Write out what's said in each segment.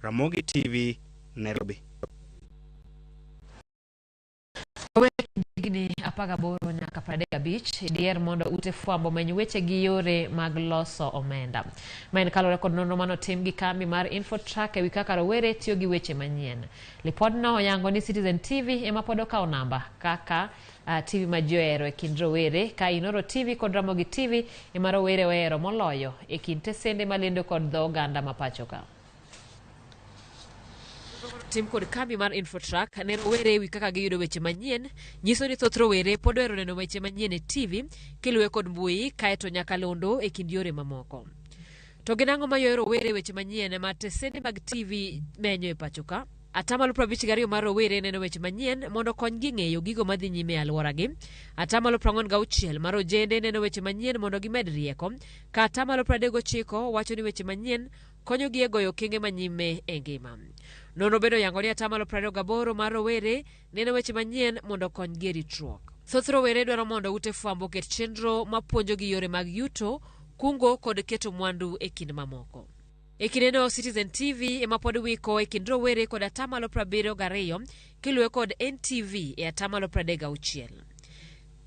Ramogi TV, Nairobi. Gini apaga boro nyaka pradega beach dier mondo ute fwambo menyo weche gi yore mag loso omenda. Maen kalore kod nonro mano tim gi kambi mar infrotrak ewi kaka rowere tiyo gi weche manyien. Lipot no oyango ni Citizen TV ema pod okawo namba kaka TV ma ji ohero e kind rowere, ka Nonro TV kod Ramogi TV ema rowere ohero moloyo e kind tesende malendo kod dho oganda ma pacho ka. Tim kod kambi mar infrotrak ne rowere ewi kaka giyudo weche manyien nyiso ni thoth rowere pod ohero neno weche manyien e TV kiluwe kod mbui kaeto nyaka londo e kind yore mamoko. To gin ang'o mayoyo rowere weche manyien ma tesende mag TV menyo e pacho ka? Atamalo 52 mar rowere neno weche manyien mondo konygi ng'eyo gigo madhi nyime e alworagi. Atamalo 46 mar ojende neno weche manyien mondo gimed rieko, ka atamalo 39 wacho ni weche manyien konyogi e goyo okenge manyime e ngima. Nonro bedo yango ni atamalo 28 mar rowere neno weche manyien mondo konygi e ritruok. Thoth rowere dwaro mondo ute fwambo ket chenro mapuonjogi yore mag yuto, kungo kod keto mwandu e kind mamoko. E kindeno Citizen TV ema pod wiko e kind rowere kod atamalo 72 kiluwe kod NTV e atamalo 36.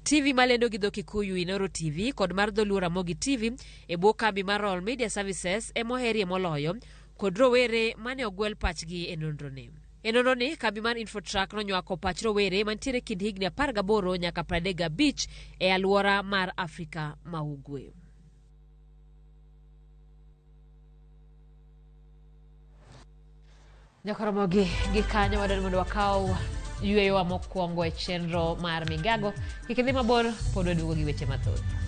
TV malendo gi dho Kikuyu Nonro TV kod mar dholuo Ramogi TV e bwo kambi mar All Media Services emoherie moloyo kod rowere mane ogwel pachgi e nonroni. E nonroni kambi mar infrotrak nonywako pach rowere mantiere kind higni 18 nyaka 35 e alwora mar Afrika ma Ugwe. Ramogi gi kanyo wadwaro mondo wakaw yweyo mokwongo e chenro mar Migago. Kik idhi mabor, pod waduogo gi weche mathoth.